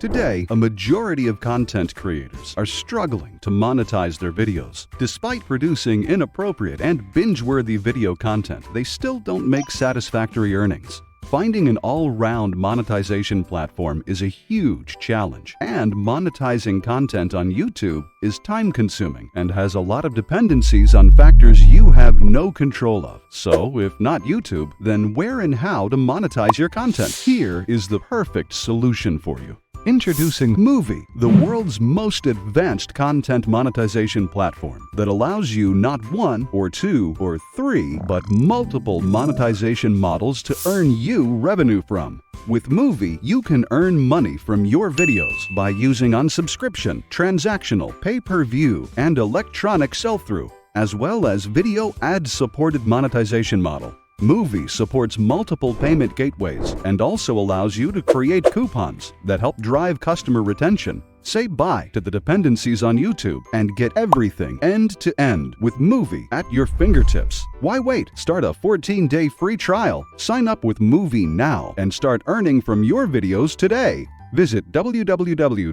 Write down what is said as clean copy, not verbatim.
Today, a majority of content creators are struggling to monetize their videos. Despite producing inappropriate and binge-worthy video content, they still don't make satisfactory earnings. Finding an all-round monetization platform is a huge challenge, and monetizing content on YouTube is time-consuming and has a lot of dependencies on factors you have no control of. So, if not YouTube, then where and how to monetize your content? Here is the perfect solution for you. Introducing Muvi, the world's most advanced content monetization platform that allows you not one or two or three, but multiple monetization models to earn you revenue from. With Muvi, you can earn money from your videos by using unsubscription, transactional, pay-per-view, and electronic sell-through, as well as video ad-supported monetization model. Muvi supports multiple payment gateways and also allows you to create coupons that help drive customer retention. Say bye to the dependencies on YouTube and get everything end-to-end with Muvi at your fingertips. Why wait? Start a 14-day free trial. Sign up with Muvi now and start earning from your videos today. Visit www.muvi.com.